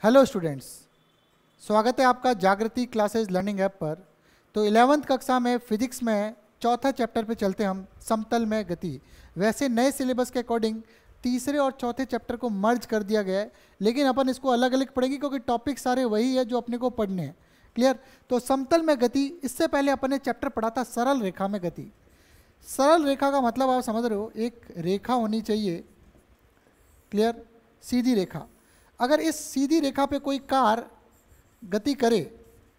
Hello students, स्वागत है आपका जागृति क्लासेस लर्निंग ऐप पर। तो 11th कक्षा में फिजिक्स में चौथा चैप्टर पे चलते हैं हम, समतल में गति। वैसे नए सिलेबस के अकॉर्डिंग तीसरे और चौथे चैप्टर को मर्ज कर दिया गया है, लेकिन अपन इसको अलग अलग पढ़ेंगे क्योंकि टॉपिक सारे वही है जो अपने को पढ़ने हैं। क्लियर? तो समतल में गति, इससे पहले अपन ने चैप्टर पढ़ा था सरल रेखा में गति। सरल रेखा का मतलब आप समझ रहे हो, एक रेखा होनी चाहिए, क्लियर, सीधी रेखा। अगर इस सीधी रेखा पे कोई कार गति करे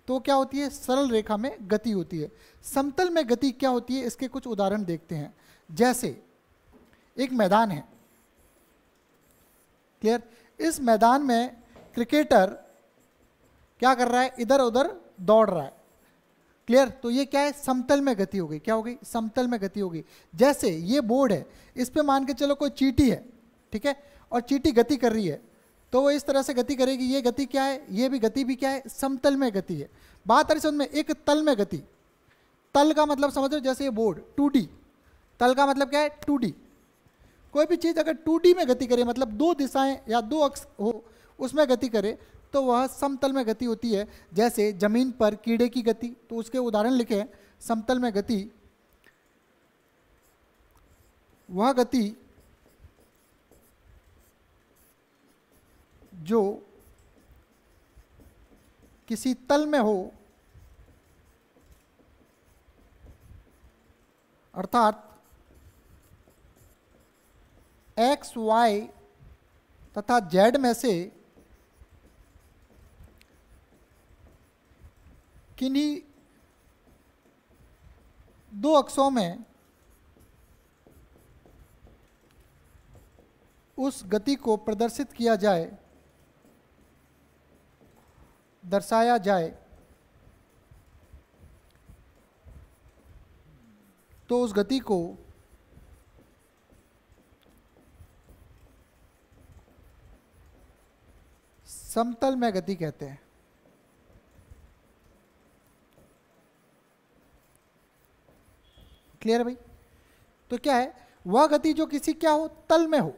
तो क्या होती है? सरल रेखा में गति होती है। समतल में गति क्या होती है, इसके कुछ उदाहरण देखते हैं। जैसे एक मैदान है, क्लियर, इस मैदान में क्रिकेटर क्या कर रहा है? इधर उधर दौड़ रहा है, क्लियर। तो ये क्या है? समतल में गति हो गई। क्या हो गई? समतल में गति हो गई। जैसे ये बोर्ड है, इस पे मान के चलो कोई चींटी है, ठीक है, और चींटी गति कर रही है, तो वो इस तरह से गति करेगी। ये गति क्या है? ये भी गति भी क्या है? समतल में गति है। बात आ रही समझ में? एक तल में गति। तल का मतलब समझ रहे हो? जैसे ये बोर्ड 2D, तल का मतलब क्या है? 2D। कोई भी चीज़ अगर 2D में गति करे, मतलब दो दिशाएं या दो अक्ष हो, उसमें गति करे, तो वह समतल में गति होती है। जैसे जमीन पर कीड़े की गति, तो उसके उदाहरण लिखे हैं। समतल में गति वह गति जो किसी तल में हो, अर्थात एक्स, वाई तथा जेड में से किन्हीं दो अक्षों में उस गति को प्रदर्शित किया जाए, दर्शाया जाए, तो उस गति को समतल में गति कहते हैं। क्लियर है भाई? तो क्या है? वह गति जो किसी क्या हो? तल में हो,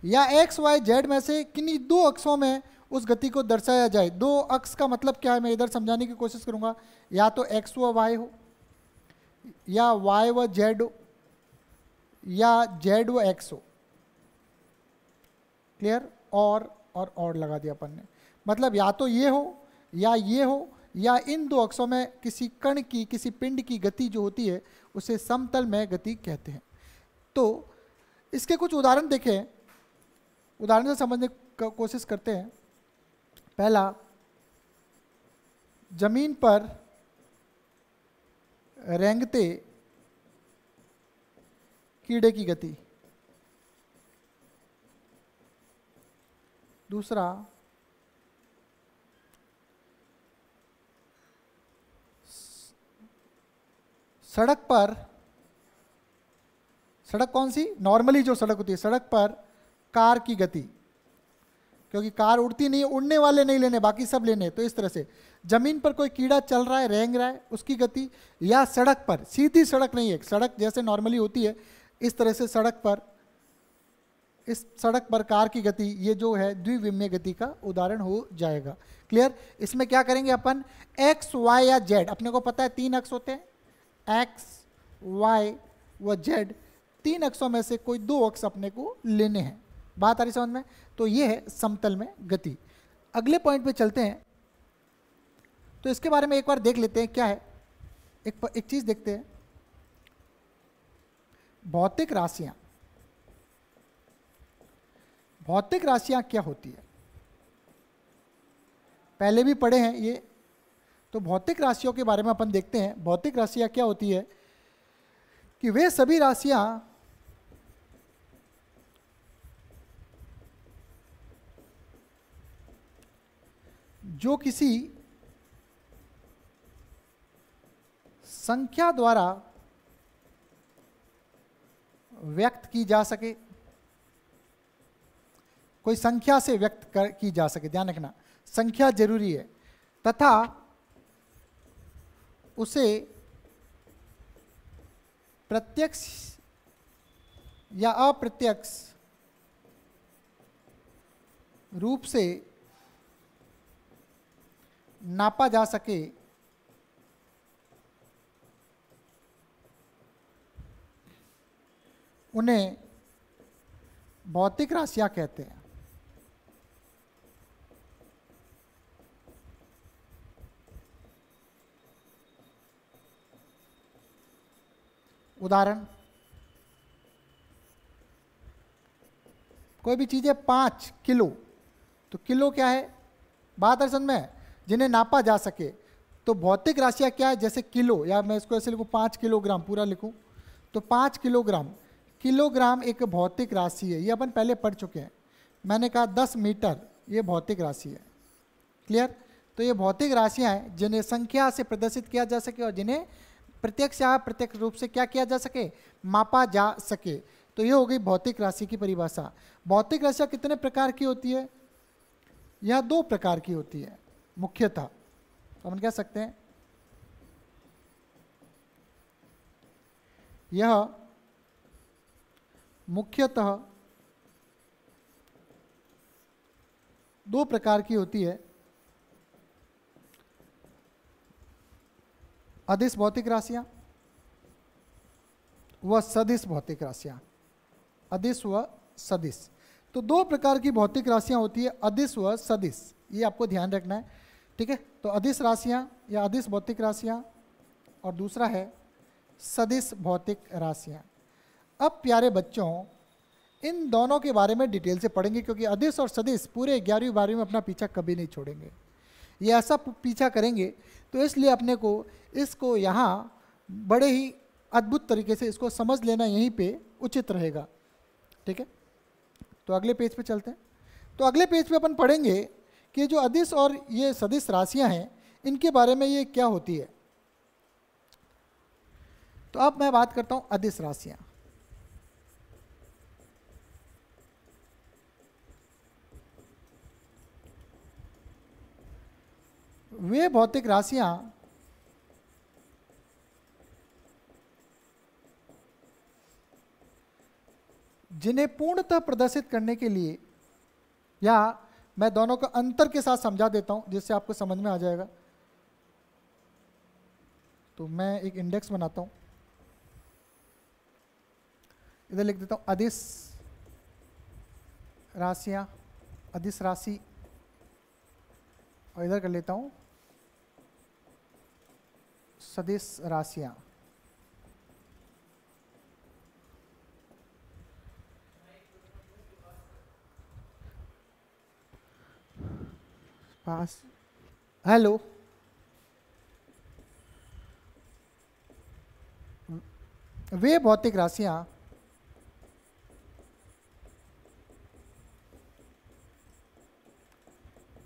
या एक्स वाई जेड में से किन्हीं दो अक्षों में उस गति को दर्शाया जाए। दो अक्ष का मतलब क्या है, मैं इधर समझाने की कोशिश करूंगा। या तो एक्स व वाई हो, या वाई व जेड हो, या जेड व एक्स हो। क्लियर? और लगा दिया अपन ने। मतलब या तो ये हो, या ये हो, या इन दो अक्षों में किसी कण की, किसी पिंड की गति जो होती है, उसे समतल में गति कहते हैं। तो इसके कुछ उदाहरण देखें, उदाहरण से समझने की कोशिश करते हैं। पहला, जमीन पर रेंगते कीड़े की गति। दूसरा, सड़क पर, सड़क कौन सी? नॉर्मली जो सड़क होती है, सड़क पर कार की गति, क्योंकि कार उड़ती नहीं है, उड़ने वाले नहीं लेने, बाकी सब लेने। तो इस तरह से जमीन पर कोई कीड़ा चल रहा है, रेंग रहा है, उसकी गति। या सड़क पर, सीधी सड़क नहीं है, सड़क जैसे नॉर्मली होती है, इस तरह से सड़क पर, इस सड़क पर कार की गति, ये जो है द्विविमीय गति का उदाहरण हो जाएगा। क्लियर? इसमें क्या करेंगे अपन? एक्स, वाई या जेड, अपने को पता है तीन अक्ष होते हैं, एक्स, वाई व जेड। तीन अक्षों में से कोई दो अक्ष अपने को लेने हैं। बात आ रही समझ में? तो ये है समतल में गति। अगले पॉइंट पे चलते हैं, तो इसके बारे में एक बार देख लेते हैं क्या है। एक चीज देखते हैं, भौतिक राशियां। भौतिक राशियां क्या होती है? पहले भी पढ़े हैं ये, तो भौतिक राशियों के बारे में अपन देखते हैं। भौतिक राशियां क्या होती है कि वे सभी राशियां जो किसी संख्या द्वारा व्यक्त की जा सके, कोई संख्या से व्यक्त की जा सके, ध्यान रखना संख्या जरूरी है, तथा उसे प्रत्यक्ष या अप्रत्यक्ष रूप से नापा जा सके उन्हें भौतिक राशियां कहते हैं। उदाहरण, कोई भी चीज़ है 5 किलो, तो किलो क्या है, बात है समझ में, जिन्हें नापा जा सके। तो भौतिक राशियां क्या है, जैसे किलो, या मैं इसको ऐसे लिखूं 5 किलोग्राम पूरा लिखूं, तो 5 किलोग्राम, किलोग्राम एक भौतिक राशि है, ये अपन पहले पढ़ चुके हैं। मैंने कहा 10 मीटर, ये भौतिक राशि है। क्लियर? तो ये भौतिक राशियां हैं जिन्हें संख्या से प्रदर्शित किया जा सके और जिन्हें प्रत्यक्ष या प्रत्यक्ष रूप से क्या किया जा सके, मापा जा सके। तो ये हो गई भौतिक राशि की परिभाषा। भौतिक राशियां कितने प्रकार की होती है? यह 2 प्रकार की होती है मुख्यतः। तो हम कह सकते हैं यह मुख्यतः 2 प्रकार की होती है, अदिश भौतिक राशियां व सदिश भौतिक राशियां। अदिश व सदिश, तो 2 प्रकार की भौतिक राशियां होती है, अदिश व सदिश, ये आपको ध्यान रखना है। ठीक है, तो अदिश राशियां या अदिश भौतिक राशियां, और दूसरा है सदिश भौतिक राशियां। अब प्यारे बच्चों, इन दोनों के बारे में डिटेल से पढ़ेंगे, क्योंकि अदिश और सदिश पूरे 11वीं 12वीं में अपना पीछा कभी नहीं छोड़ेंगे। ये ऐसा पीछा करेंगे, तो इसलिए अपने को इसको यहाँ बड़े ही अद्भुत तरीके से इसको समझ लेना यहीं पे उचित रहेगा। ठीक है, तो अगले पेज पे चलते हैं। तो अगले पेज पे अपन पढ़ेंगे कि जो अदिश और ये सदिश राशियां हैं, इनके बारे में ये क्या होती है। तो अब मैं बात करता हूं अदिश राशियां। वे भौतिक राशियां जिन्हें पूर्णतः प्रदर्शित करने के लिए, या मैं दोनों का अंतर के साथ समझा देता हूं जिससे आपको समझ में आ जाएगा। तो मैं एक इंडेक्स बनाता हूं, इधर लिख देता हूं अदिश राशियां, अदिश राशि, और इधर कर लेता हूं सदिश राशियां। पास, हेलो, वे भौतिक राशियां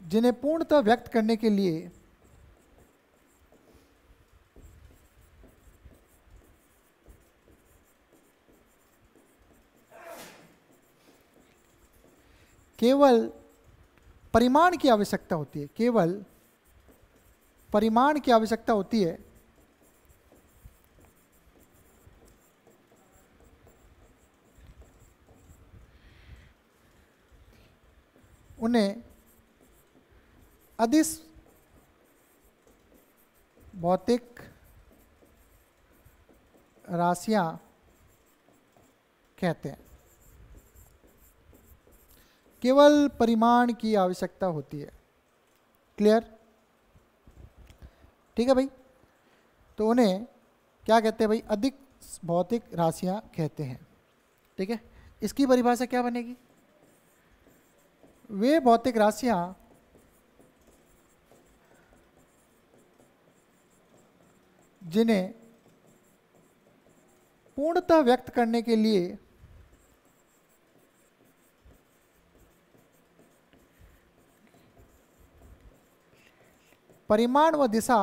जिन्हें पूर्णतः व्यक्त करने के लिए केवल परिमाण की आवश्यकता होती है, केवल परिमाण की आवश्यकता होती है, उन्हें अदिश भौतिक राशियां कहते हैं। केवल परिमाण की आवश्यकता होती है। क्लियर? ठीक है भाई, तो उन्हें क्या कहते हैं भाई, अधिक भौतिक राशियां कहते हैं। ठीक है, इसकी परिभाषा क्या बनेगी, वे भौतिक राशियां जिन्हें पूर्णतः व्यक्त करने के लिए परिमाण व दिशा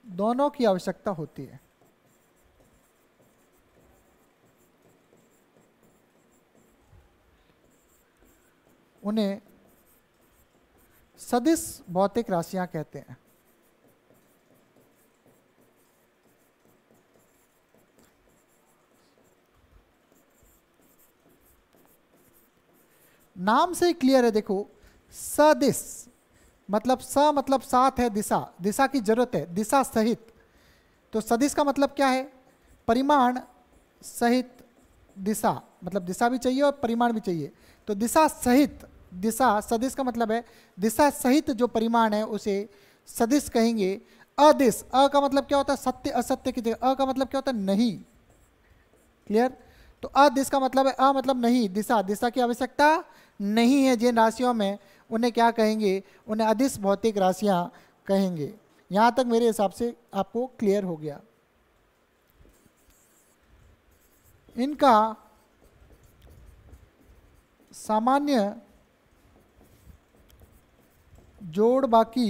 दोनों की आवश्यकता होती है। उन्हें सदिश भौतिक राशियां कहते हैं। नाम से ही क्लियर है। देखो सदिश मतलब स मतलब साथ है, दिशा, दिशा की जरूरत है, दिशा सहित। तो सदिश का मतलब क्या है? परिमाण सहित दिशा, मतलब दिशा भी चाहिए और परिमाण भी चाहिए। तो दिशा सहित, दिशा सदिश का मतलब है दिशा सहित जो परिमाण है उसे सदिश कहेंगे। अदिश, अ का मतलब क्या होता है? सत्य असत्य की जगह अ का मतलब क्या होता है? नहीं। क्लियर? तो अदिश का मतलब है, अ मतलब नहीं, दिशा, दिशा की आवश्यकता नहीं है जिन राशियों में, उन्हें क्या कहेंगे? उन्हें अदिश भौतिक राशियां कहेंगे। यहां तक मेरे हिसाब से आपको क्लियर हो गया। इनका सामान्य जोड़ बाकी,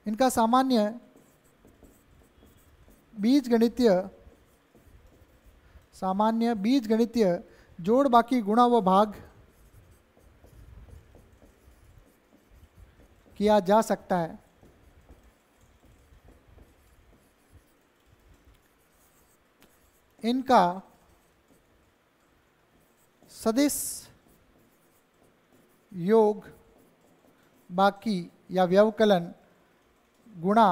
इनका सामान्य बीजगणितीय, सामान्य बीजगणितीय जोड़ बाकी गुणा व भाग किया जा सकता है। इनका सदिश योग बाकी या व्यवकलन गुणा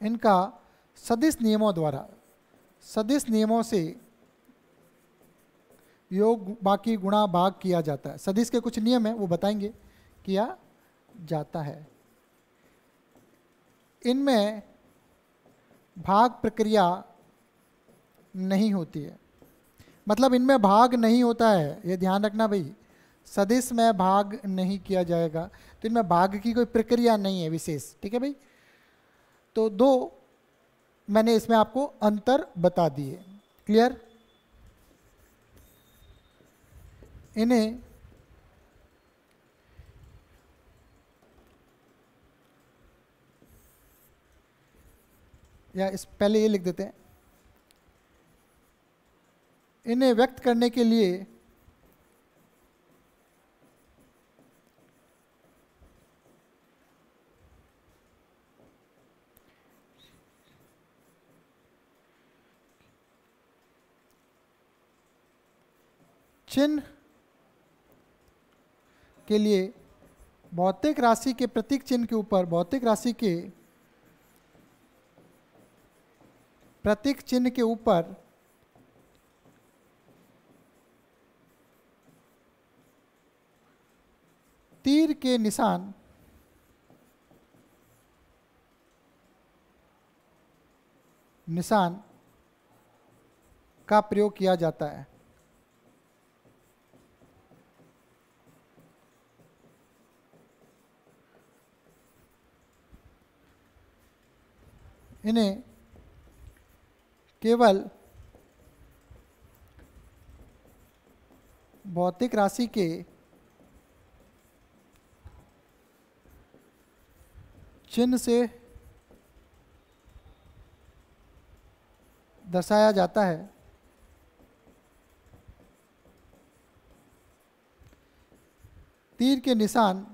इनका सदिश नियमों द्वारा, सदिश नियमों से योग बाकी गुणा भाग किया जाता है। सदिश के कुछ नियम है वो बताएंगे, किया जाता है। इनमें भाग प्रक्रिया नहीं होती है, मतलब इनमें भाग नहीं होता है, ये ध्यान रखना भाई। सदिश में भाग नहीं किया जाएगा, तो इनमें भाग की कोई प्रक्रिया नहीं है विशेष। ठीक है भाई? तो दो मैंने इसमें आपको अंतर बता दिए। क्लियर? इन्हें या इस पहले ये लिख देते हैं, इन्हें व्यक्त करने के लिए चिन्ह के लिए भौतिक राशि के प्रतीक चिन्ह के ऊपर, भौतिक राशि के प्रतीक चिन्ह के ऊपर तीर के निशान का प्रयोग किया जाता है। इन्हें केवल भौतिक राशि के चिन्ह से दर्शाया जाता है। तीर के निशान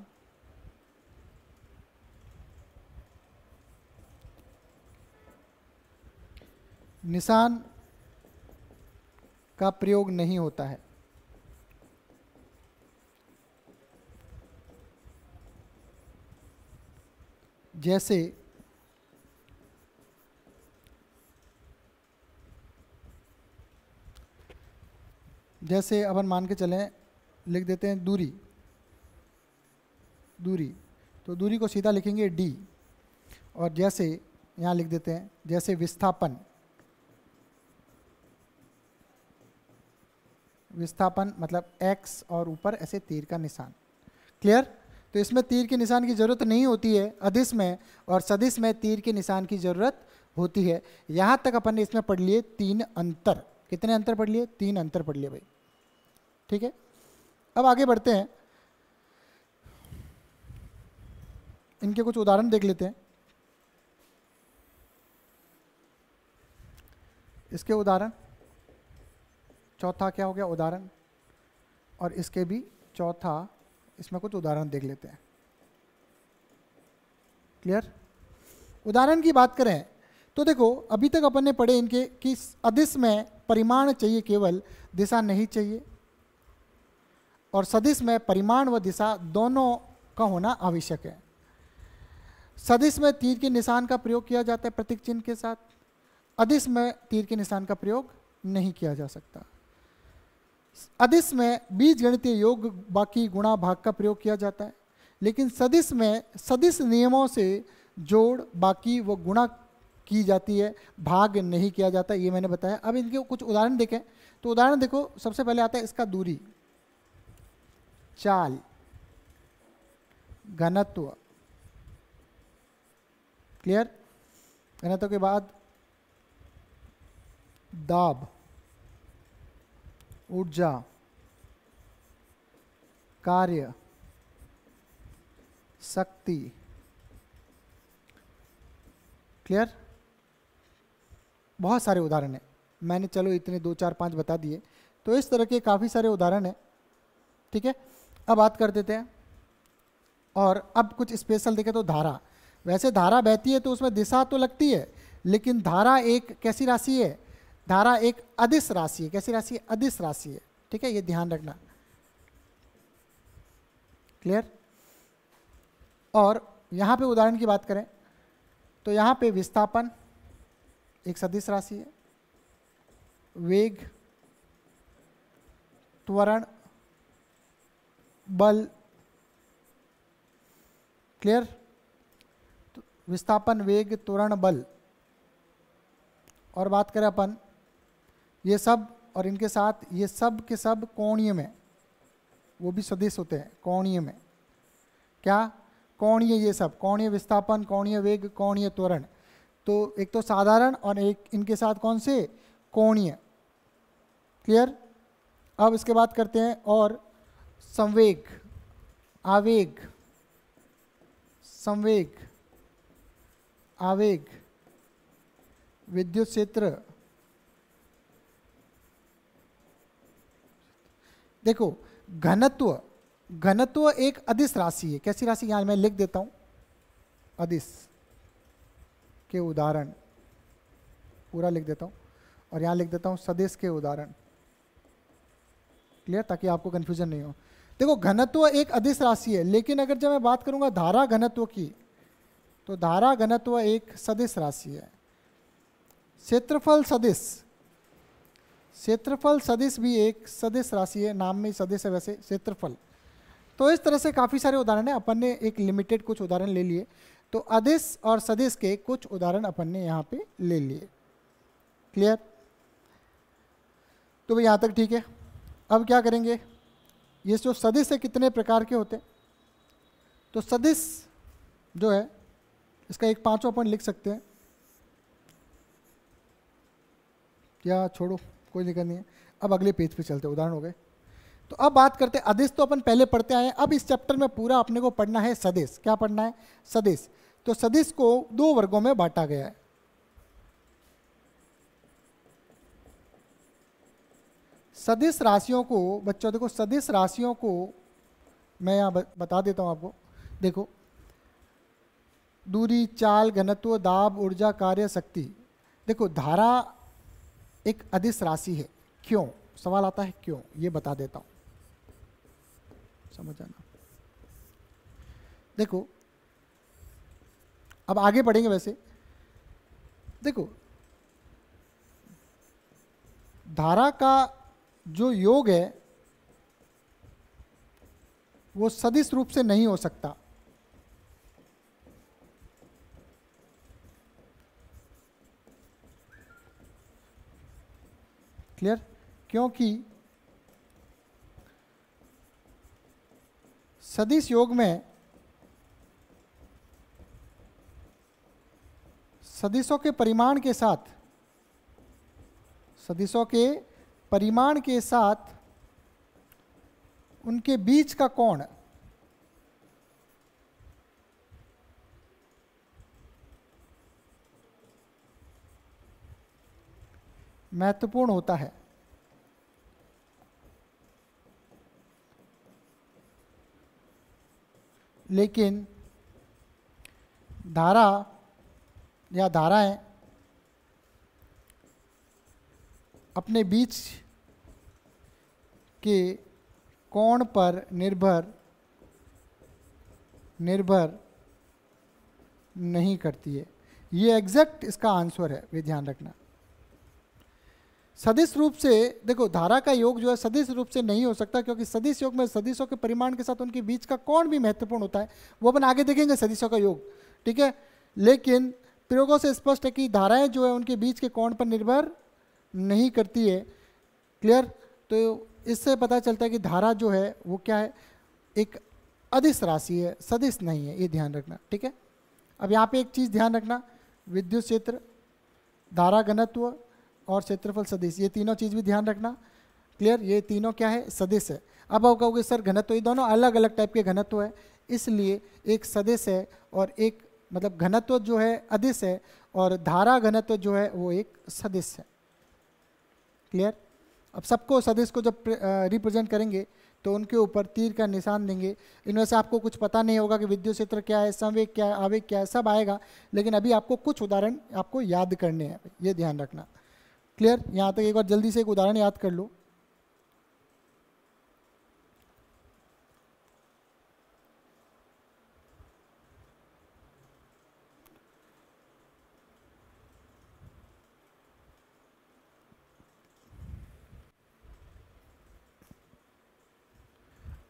का प्रयोग नहीं होता है। जैसे अपन मान के चलें, लिख देते हैं दूरी, दूरी, तो दूरी को सीधा लिखेंगे d। और जैसे यहाँ लिख देते हैं, जैसे विस्थापन, विस्थापन मतलब x और ऊपर ऐसे तीर का निशान। क्लियर? तो इसमें तीर के निशान की जरूरत नहीं होती है अदिश में, और सदिश में तीर के निशान की जरूरत होती है। यहां तक अपन ने इसमें पढ़ लिए 3 अंतर। कितने अंतर पढ़ लिए? 3 अंतर पढ़ लिए भाई। ठीक है, अब आगे बढ़ते हैं, इनके कुछ उदाहरण देख लेते हैं। इसके उदाहरण, चौथा क्या हो गया? उदाहरण। और इसके भी चौथा, इसमें कुछ उदाहरण देख लेते हैं। क्लियर। उदाहरण की बात करें तो देखो अभी तक अपन ने पढ़े इनके कि अदिश में परिमाण चाहिए, केवल दिशा नहीं चाहिए, और सदिश में परिमाण व दिशा दोनों का होना आवश्यक है। सदिश में तीर के निशान का प्रयोग किया जाता है प्रतीक चिन्ह के साथ, अदिश में तीर के निशान का प्रयोग नहीं किया जा सकता। अदिश में बीज गणितीय योग बाकी गुणा भाग का प्रयोग किया जाता है, लेकिन सदिश में सदिश नियमों से जोड़ बाकी व गुणा की जाती है, भाग नहीं किया जाता, ये मैंने बताया। अब इनके कुछ उदाहरण देखें तो उदाहरण देखो, सबसे पहले आता है इसका दूरी, चाल, घनत्व, क्लियर। घनत्व के बाद दाब, ऊर्जा, कार्य, शक्ति, क्लियर। बहुत सारे उदाहरण हैं, मैंने चलो इतने 2 4 5 बता दिए। तो इस तरह के काफ़ी सारे उदाहरण हैं, ठीक है। अब बात कर देते हैं, और अब कुछ स्पेशल देखें तो धारा। वैसे धारा बहती है तो उसमें दिशा तो लगती है, लेकिन धारा एक कैसी राशि है, धारा एक अदिश राशि है। कैसी राशि है, अदिश राशि है, ठीक है, ये ध्यान रखना, क्लियर। और यहाँ पे उदाहरण की बात करें तो यहाँ पे विस्थापन एक सदिश राशि है, वेग, त्वरण, बल, क्लियर। तो विस्थापन, वेग, त्वरण, बल। और बात करें अपन ये सब और इनके साथ ये सब के सब कोणीय में, वो भी सदिश होते हैं कोणीय में। क्या, कोणीय, ये सब कोणीय विस्थापन, कोणीय वेग, कोणीय त्वरण। तो एक तो साधारण और एक इनके साथ कौन से, कोणीय, क्लियर। अब इसके बाद करते हैं और संवेग, आवेग, संवेग, आवेग, विद्युत क्षेत्र। देखो घनत्व, घनत्व एक अदिश राशि है। कैसी राशि, यहां मैं लिख देता हूं, अदिश के उदाहरण पूरा लिख देता हूं, और यहां लिख देता हूं सदिश के उदाहरण, क्लियर, ताकि आपको कंफ्यूजन नहीं हो। देखो घनत्व एक अदिश राशि है, लेकिन अगर जब मैं बात करूंगा धारा घनत्व की, तो धारा घनत्व एक सदिश राशि है। क्षेत्रफल सदिश, क्षेत्रफल सदिश भी एक सदिश राशि है, नाम में सदिश है वैसे क्षेत्रफल। तो इस तरह से काफ़ी सारे उदाहरण है, अपन ने एक लिमिटेड कुछ उदाहरण ले लिए। तो अदिश और सदिश के कुछ उदाहरण अपन ने यहाँ पे ले लिए, क्लियर। तो भाई यहाँ तक ठीक है। अब क्या करेंगे, ये जो सदिश है कितने प्रकार के होते हैं। तो सदिश जो है इसका एक 5वां पॉइंट लिख सकते हैं, या छोड़ो कोई दिक्कत नहीं है। अब अगले पेज पे चलते, उदाहरण हो गए। तो अब बात करते हैं अदिश, तो अपन पहले पढ़ते आए हैं। अब इस चैप्टर में पूरा अपने को पढ़ना है सदिश। क्या पढ़ना है, सदिश। तो सदिश को 2 वर्गों में बांटा गया है। सदिश राशियों को, बच्चों देखो सदिश राशियों को मैं यहाँ बता देता हूँ आपको। देखो दूरी, चाल, घनत्व, दाब, ऊर्जा, कार्य, शक्ति। देखो धारा एक अदिश राशि है, क्यों, सवाल आता है क्यों, ये बता देता हूं, समझ आना। देखो अब आगे बढ़ेंगे। वैसे देखो धारा का जो योग है वो सदिश रूप से नहीं हो सकता। क्लियर, क्योंकि सदिश योग में सदिशों के परिमाण के साथ, सदिशों के परिमाण के साथ उनके बीच का कोण महत्वपूर्ण होता है। लेकिन धारा या धाराएं अपने बीच के कोण पर निर्भर नहीं करती है। ये एग्जैक्ट इसका आंसर है, वे ध्यान रखना। सदिश रूप से देखो, धारा का योग जो है सदिश रूप से नहीं हो सकता, क्योंकि सदिश योग में सदिशों के परिमाण के साथ उनके बीच का कोण भी महत्वपूर्ण होता है, वो अपन आगे देखेंगे सदिशों का योग, ठीक है। लेकिन प्रयोगों से स्पष्ट है कि धाराएं जो है उनके बीच के कोण पर निर्भर नहीं करती है। क्लियर? तो इससे पता चलता है कि धारा जो है वो क्या है, एक अदिश राशि है, सदिश नहीं है, ये ध्यान रखना, ठीक है। अब यहाँ पे एक चीज़ ध्यान रखना, विद्युत क्षेत्र, धारा घनत्व और क्षेत्रफल सदिश, ये तीनों चीज़ भी ध्यान रखना। क्लियर? ये तीनों क्या है, सदिश है। अब आप कहोगे सर घनत्व, ये दोनों अलग अलग टाइप के घनत्व है, इसलिए एक सदिश है और एक मतलब घनत्व जो है अदिश है और धारा घनत्व जो है वो एक सदिश है। क्लियर? अब सबको सदिश को जब रिप्रेजेंट करेंगे तो उनके ऊपर तीर का निशान देंगे। इनमें से आपको कुछ पता नहीं होगा कि विद्युत क्षेत्र क्या है, संवेग क्या है, आवेग क्या है, सब आएगा, लेकिन अभी आपको कुछ उदाहरण आपको याद करने हैं, ये ध्यान रखना। क्लियर? यहाँ तक एक बार जल्दी से एक उदाहरण याद कर लो।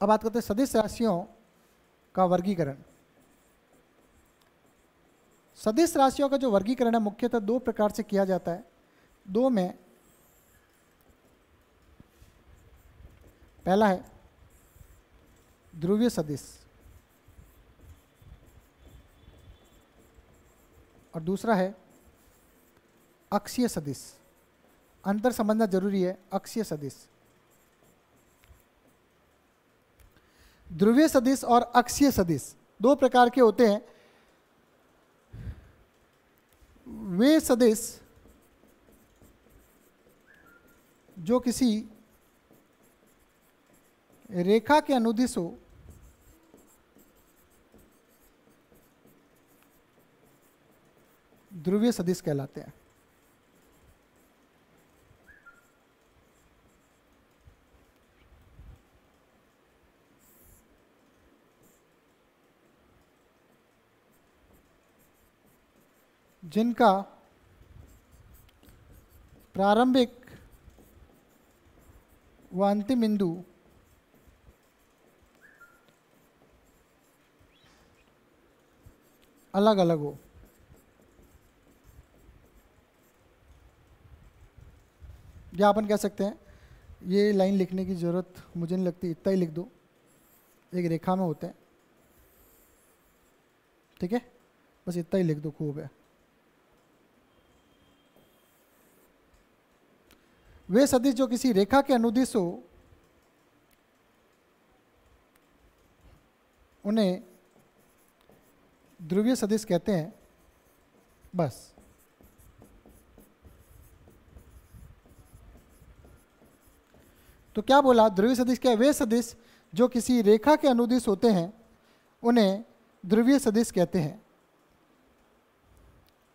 अब बात करते हैं सदिश राशियों का वर्गीकरण। सदिश राशियों का जो वर्गीकरण है मुख्यतः दो प्रकार से किया जाता है। दो में पहला है ध्रुवीय सदिश और दूसरा है अक्षीय सदिश। अंतर समझना जरूरी है। अक्षीय सदिश, ध्रुवीय सदिश और अक्षीय सदिश दो प्रकार के होते हैं। वे सदिश जो किसी रेखा के अनुदिश हो, ध्रुवीय सदिश कहलाते हैं। जिनका प्रारंभिक व अंतिम बिंदु अलग अलग हो। या अपन कह सकते हैं, ये लाइन लिखने की ज़रूरत मुझे नहीं लगती, इतना ही लिख दो, एक रेखा में होते हैं, ठीक है, बस इतना ही लिख दो, खूब है। वे सदिश जो किसी रेखा के अनुदिश हो, उन्हें ध्रुवीय सदिश कहते हैं। बस तो क्या बोला, ध्रुवीय सदिश क्या है? वे सदिश जो किसी रेखा के अनुदिश होते हैं उन्हें ध्रुवीय सदिश कहते हैं।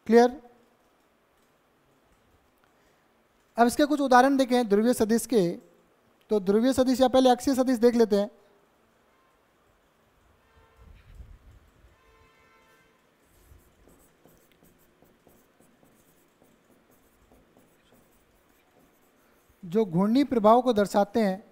क्लियर? अब इसके कुछ उदाहरण देखें ध्रुवीय सदिश के। तो ध्रुवीय सदिश या पहले अक्षीय सदिश देख लेते हैं। जो घूर्णी प्रभाव को दर्शाते हैं